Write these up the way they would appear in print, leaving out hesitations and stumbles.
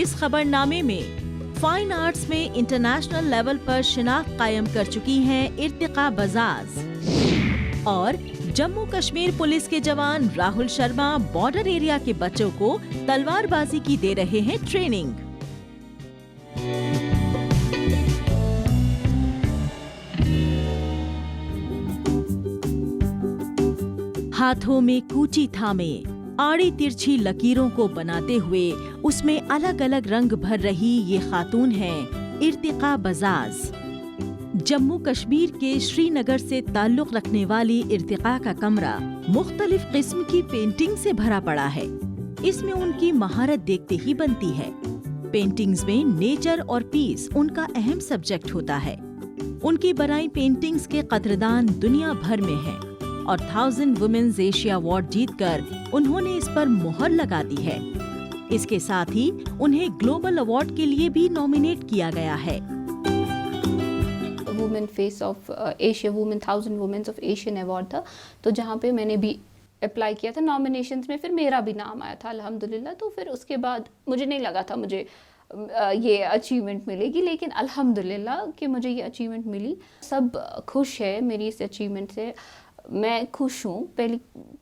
इस खबरनामे में fine arts में इंटरनेशनल लेवल पर शिनाख्त कायम कर चुकी हैं इर्तिका बजाज और जम्मू कश्मीर पुलिस के जवान राहुल शर्मा बॉर्डर एरिया के बच्चों को तलवारबाजी की दे रहे हैं ट्रेनिंग। हाथों में कूची थामे आड़ी तिरछी लकीरों को बनाते हुए उसमें अलग अलग रंग भर रही ये खातून है इर्तिका बजाज। जम्मू कश्मीर के श्रीनगर से ताल्लुक रखने वाली इर्तिका का कमरा मुख्तलिफ किस्म की पेंटिंग से भरा पड़ा है। इसमें उनकी महारत देखते ही बनती है। पेंटिंग्स में नेचर और पीस उनका अहम सब्जेक्ट होता है। उनकी बनाई पेंटिंग्स के कदरदान दुनिया भर में हैं और 1000 वुमेन्स एशिया अवार्ड जीतकर उन्होंने इस पर मोहर लगा दी है। इसके साथ ही उन्हें ग्लोबल अवार्ड के लिए भी नॉमिनेट किया गया है। Women face of Asia, women 1000 womens of Asian award था, तो जहाँ पे मैंने भी अप्लाई किया था नॉमिनेशंस में, फिर मेरा भी नाम आया था अल्हम्दुलिल्लाह। तो फिर उसके बाद मुझे नहीं लगा था मुझे ये अचीवमेंट मिलेगी, लेकिन अल्हम्दुलिल्लाह कि मुझे ये अचीवमेंट मिली। सब खुश है मेरी इस अचीवमेंट से। मैं खुश हूँ, पहली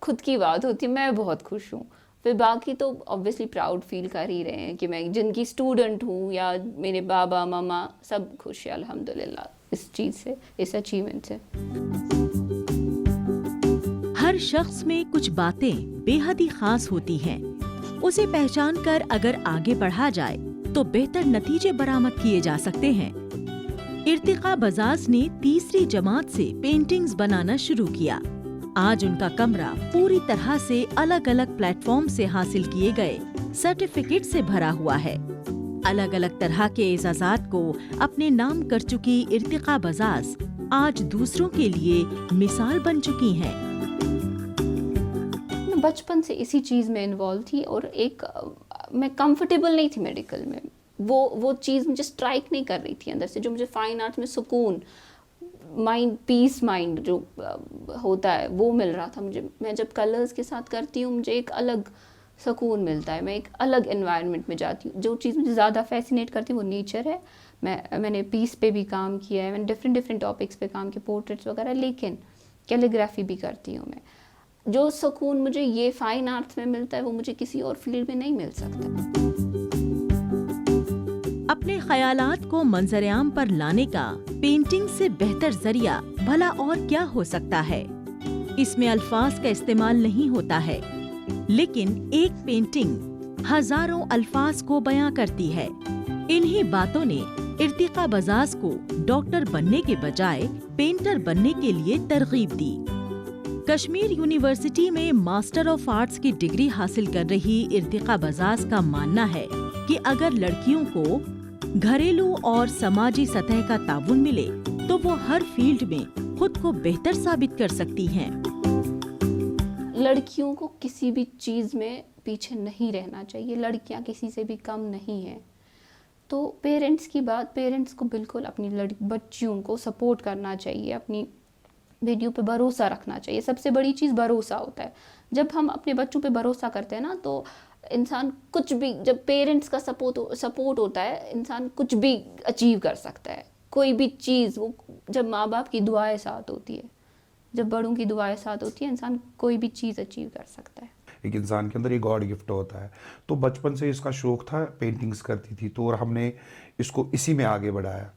खुद की बात होती है, मैं बहुत खुश हूँ। फिर बाकी तो ऑब्वियसली प्राउड फील कर ही रहे हैं कि मैं जिनकी स्टूडेंट हूँ, या मेरे बाबा मामा सब खुश है अल्हम्दुलिल्लाह इस चीज़ से, इस अचीवमेंट से। हर शख्स में कुछ बातें बेहद ही खास होती हैं। उसे पहचान कर अगर आगे बढ़ा जाए तो बेहतर नतीजे बरामद किए जा सकते हैं। इर्तिका बजाज ने तीसरी जमात से पेंटिंग्स बनाना शुरू किया। आज उनका कमरा पूरी तरह से अलग अलग प्लेटफॉर्म से हासिल किए गए सर्टिफिकेट से भरा हुआ है। अलग अलग तरह के एजाज़ात को अपने नाम कर चुकी इर्तिका बजाज आज दूसरों के लिए मिसाल बन चुकी हैं। बचपन से इसी चीज़ में इन्वॉल्व थी और मैं कंफर्टेबल नहीं थी मेडिकल में। वो चीज़ मुझे स्ट्राइक नहीं कर रही थी अंदर से, जो मुझे फाइन आर्ट्स में सुकून, माइंड, पीस माइंड जो होता है वो मिल रहा था मुझे। मैं जब कलर्स के साथ करती हूँ मुझे एक अलग सुकून मिलता है, मैं एक अलग एनवायरनमेंट में जाती हूँ। जो चीज़ मुझे ज़्यादा फैसिनेट करती है वो नेचर है। मैंने पीस पे भी काम किया है, मैंने डिफरेंट टॉपिक्स पे काम किया, पोर्ट्रेट्स वगैरह, लेकिन कैलीग्राफी भी करती हूँ मैं। जो सुकून मुझे ये फाइन आर्ट्स में मिलता है वो मुझे किसी और फील्ड में नहीं मिल सकता। अपने ख्यालात को मंजर-ए-आम पर लाने का पेंटिंग से बेहतर जरिया भला और क्या हो सकता है। इसमें अल्फाज का इस्तेमाल नहीं होता है, लेकिन एक पेंटिंग हजारों अल्फाज को बयां करती है। इन्हीं बातों ने इर्तिका बजाज को डॉक्टर बनने के बजाय पेंटर बनने के लिए तरगीब दी। कश्मीर यूनिवर्सिटी में मास्टर ऑफ आर्ट्स की डिग्री हासिल कर रही इर्तिका बजाज का मानना है कि अगर लड़कियों को घरेलू और समाजी सतह का ताउन मिले तो वो हर फील्ड में खुद को बेहतर साबित कर सकती हैं। लड़कियों को किसी भी चीज़ में पीछे नहीं रहना चाहिए। लड़कियां किसी से भी कम नहीं हैं। तो पेरेंट्स की बात, पेरेंट्स को बिल्कुल अपनी बच्चियों को सपोर्ट करना चाहिए, अपनी बेटियों पे भरोसा रखना चाहिए। सबसे बड़ी चीज़ भरोसा होता है। जब हम अपने बच्चों पे भरोसा करते हैं ना, तो इंसान कुछ भी, जब पेरेंट्स का सपोर्ट होता है, इंसान कुछ भी अचीव कर सकता है। कोई भी चीज़, वो जब माँ बाप की दुआएं साथ होती है, जब बड़ों की दुआएं साथ होती है, इंसान कोई भी चीज़ अचीव कर सकता है। एक इंसान के अंदर ये गॉड गिफ्ट होता है। तो बचपन से इसका शौक था, पेंटिंग्स करती थी, तो और हमने इसको इसी में आगे बढ़ाया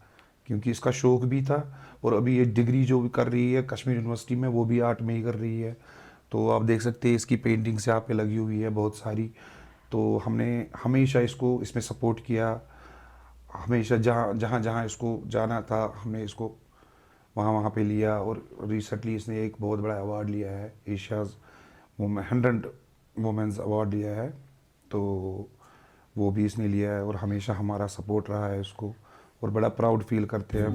क्योंकि इसका शौक भी था। और अभी ये डिग्री जो भी कर रही है कश्मीर यूनिवर्सिटी में, वो भी आर्ट में ही कर रही है। तो आप देख सकते हैं इसकी पेंटिंग्स यहाँ पे लगी हुई है बहुत सारी। तो हमने हमेशा इसको इसमें सपोर्ट किया। हमेशा जहाँ इसको जाना था हमने इसको वहाँ पे लिया। और रिसेंटली इसने एक बहुत बड़ा अवार्ड लिया है, एशियाज़ 100 वुमेन्स अवार्ड लिया है, तो वो भी इसने लिया है। और हमेशा हमारा सपोर्ट रहा है इसको, और बड़ा प्राउड फील करते हैं।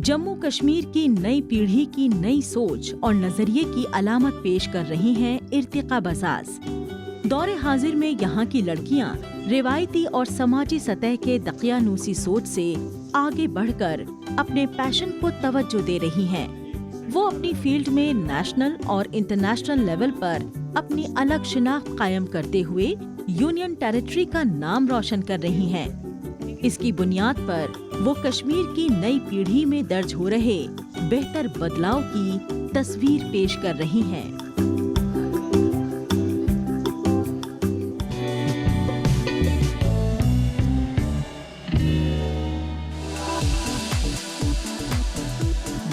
जम्मू कश्मीर की नई पीढ़ी की नई सोच और नजरिए की अलामत पेश कर रही हैं इर्तिका बजाज। दौरे हाजिर में यहाँ की लड़कियाँ रिवायती और समाजी सतह के दकियानूसी सोच से आगे बढ़कर अपने पैशन को तवज्जो दे रही हैं। वो अपनी फील्ड में नेशनल और इंटरनेशनल लेवल पर अपनी अलग शिनाख्त कायम करते हुए यूनियन टेरिटरी का नाम रोशन कर रही हैं। इसकी बुनियाद पर वो कश्मीर की नई पीढ़ी में दर्ज हो रहे बेहतर बदलाव की तस्वीर पेश कर रही हैं।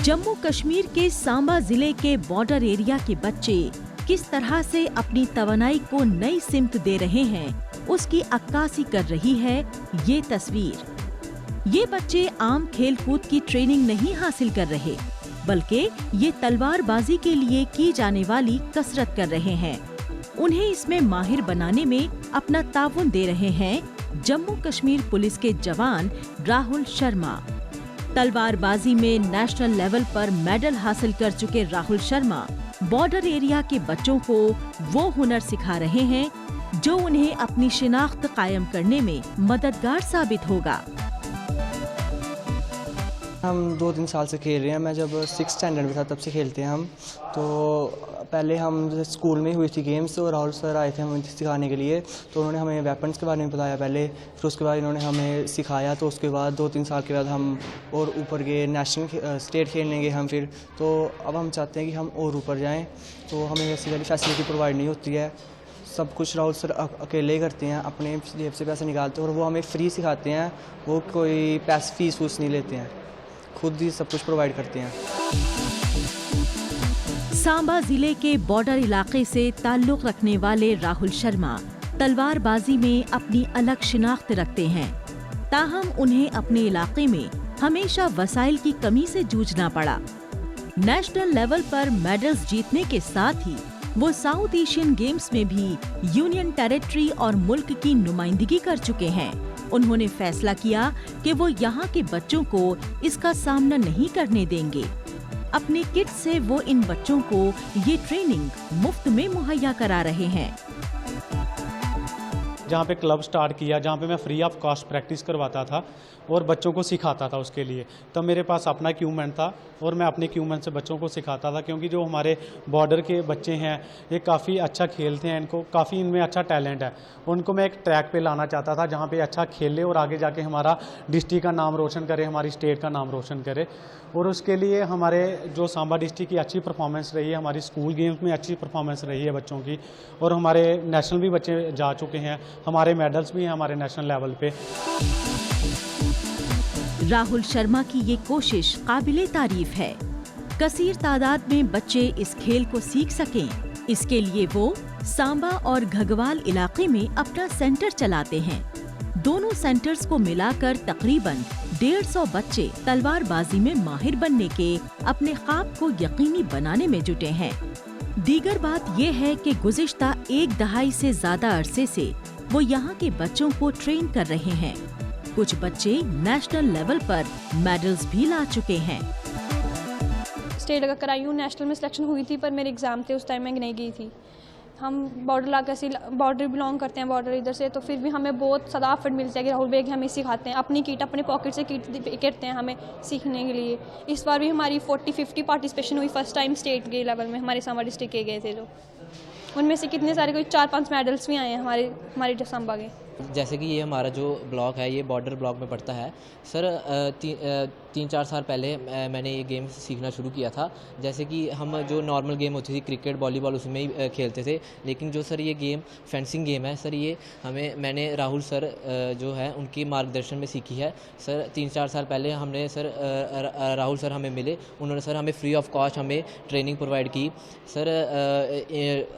जम्मू कश्मीर के सांबा जिले के बॉर्डर एरिया के बच्चे किस तरह से अपनी तवानाई को नई सिमत दे रहे हैं, उसकी अक्कासी कर रही है ये तस्वीर। ये बच्चे आम खेल कूद की ट्रेनिंग नहीं हासिल कर रहे, बल्कि ये तलवारबाजी के लिए की जाने वाली कसरत कर रहे हैं। उन्हें इसमें माहिर बनाने में अपना ताउन दे रहे हैं जम्मू कश्मीर पुलिस के जवान राहुल शर्मा। तलवारबाजी में नेशनल लेवल पर मेडल हासिल कर चुके राहुल शर्मा बॉर्डर एरिया के बच्चों को वो हुनर सिखा रहे हैं जो उन्हें अपनी शिनाख्त कायम करने में मददगार साबित होगा। हम 2-3 साल से खेल रहे हैं। मैं जब 6th स्टैंडर्ड में था तब से खेलते हैं हम। तो पहले हम जैसे स्कूल में हुई थी गेम्स, तो राहुल सर आए थे हमें सिखाने के लिए। तो उन्होंने हमें वेपन्स के बारे में बताया पहले, फिर उसके बाद इन्होंने हमें सिखाया। तो उसके बाद 2-3 साल के बाद हम और ऊपर गए, नेशनल स्टेट खेलने गए हम फिर। तो अब हम चाहते हैं कि हम और ऊपर जाएँ। तो हमें ऐसी वाली फैसिलिटी प्रोवाइड नहीं होती है। सब कुछ राहुल सर अकेले करते हैं, अपने जेब से पैसे निकालते हैं और वो हमें फ्री सिखाते हैं। वो कोई फीस फूस नहीं लेते हैं, खुद ही सब कुछ प्रोवाइड करते हैं। सांबा जिले के बॉर्डर इलाके से ताल्लुक रखने वाले राहुल शर्मा तलवारबाजी में अपनी अलग शिनाख्त रखते हैं। ताहम उन्हें अपने इलाके में हमेशा वसाइल की कमी से जूझना पड़ा। नेशनल लेवल पर मेडल्स जीतने के साथ ही वो साउथ एशियन गेम्स में भी यूनियन टेरिटरी और मुल्क की नुमाइंदगी कर चुके हैं। उन्होंने फैसला किया कि वो यहाँ के बच्चों को इसका सामना नहीं करने देंगे। अपने किट से वो इन बच्चों को ये ट्रेनिंग मुफ्त में मुहैया करा रहे हैं। जहाँ पे क्लब स्टार्ट किया, जहाँ पे मैं फ्री ऑफ कॉस्ट प्रैक्टिस करवाता था और बच्चों को सिखाता था उसके लिए, तब मेरे पास अपना इक्विपमेंट था और मैं अपने इक्विपमेंट से बच्चों को सिखाता था। क्योंकि जो हमारे बॉर्डर के बच्चे हैं ये काफ़ी अच्छा खेलते हैं, इनको काफ़ी इनमें अच्छा टैलेंट है। उनको मैं एक ट्रैक पे लाना चाहता था जहाँ पे अच्छा खेले और आगे जाके हमारा डिस्ट्रिक्ट का नाम रोशन करे, हमारी स्टेट का नाम रोशन करे। और उसके लिए हमारे जो सांबा डिस्ट्रिक्ट की अच्छी परफॉर्मेंस रही है, हमारी स्कूल गेम्स में अच्छी परफॉर्मेंस रही है बच्चों की, और हमारे नेशनल भी बच्चे जा चुके हैं, हमारे मेडल्स भी हैं हमारे नेशनल लेवल पे। राहुल शर्मा की ये कोशिश काबिले तारीफ है। कसीर तादाद में बच्चे इस खेल को सीख सकें, इसके लिए वो सांबा और घगवाल इलाके में अपना सेंटर चलाते हैं। दोनों सेंटर्स को मिलाकर तकरीबन 150 बच्चे तलवारबाजी में माहिर बनने के अपने ख्वाब को यकीनी बनाने में जुटे हैं। दीगर बात यह है कि गुज़िश्ता 1 दहाई से ज्यादा अरसे से वो यहाँ के बच्चों को ट्रेन कर रहे हैं। कुछ बच्चे नेशनल लेवल पर मेडल्स भी ला चुके हैं। स्टेट का कराई हूँ, नेशनल में सिलेक्शन हुई थी, पर मेरे एग्ज़ाम थे उस टाइम मैं नहीं गई थी। हम बॉर्डर इलाके से बॉर्डर बिलोंग करते हैं, बॉर्डर इधर से, तो फिर भी हमें बहुत ज़्यादा एफर्ट मिलता है कि राहुल भैया हमें सिखाते हैं। अपनी किट अपने पॉकेट से किट करते हैं हमें सीखने के लिए। इस बार भी हमारी 40-50 पार्टिसिपेशन हुई फर्स्ट टाइम स्टेट के लेवल में, हमारे सांबा डिस्ट्रिक्ट के गए थे जो, उनमें से कितने सारे कोई 4-5 मेडल्स भी आए हैं हमारे सांबा के। जैसे कि ये हमारा जो ब्लॉक है ये बॉर्डर ब्लॉक में पड़ता है सर। 3-4 साल पहले मैंने ये गेम सीखना शुरू किया था। जैसे कि हम जो नॉर्मल गेम होती थी क्रिकेट वॉलीबॉल उसमें ही खेलते थे, लेकिन जो सर ये गेम फेंसिंग गेम है सर, ये मैंने राहुल सर जो है उनके मार्गदर्शन में सीखी है सर। 3-4 साल पहले हमने सर राहुल सर हमें मिले, उन्होंने सर हमें फ्री ऑफ कॉस्ट हमें ट्रेनिंग प्रोवाइड की सर।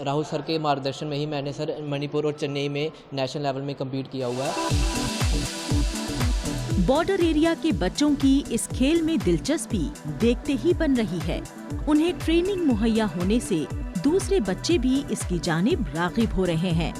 राहुल सर के मार्गदर्शन में ही मैंने सर मणिपुर और चेन्नई में नेशनल लेवल में कम्पीट किया हुआ है। बॉर्डर एरिया के बच्चों की इस खेल में दिलचस्पी देखते ही बन रही है। उन्हें ट्रेनिंग मुहैया होने से दूसरे बच्चे भी इसकी जानिब राग़िब हो रहे हैं।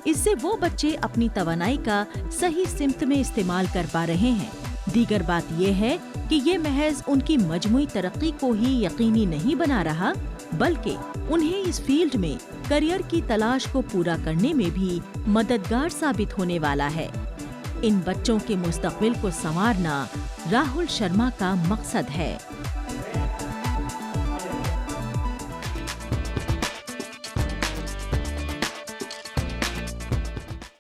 इससे वो बच्चे अपनी तवानाई का सही सिमत में इस्तेमाल कर पा रहे हैं। दीगर बात यह है कि ये महज उनकी मजमुई तरक्की को ही यकीनी नहीं बना रहा, बल्कि उन्हें इस फील्ड में करियर की तलाश को पूरा करने में भी मददगार साबित होने वाला है। इन बच्चों के मुस्तकबिल को संवारना राहुल शर्मा का मकसद है।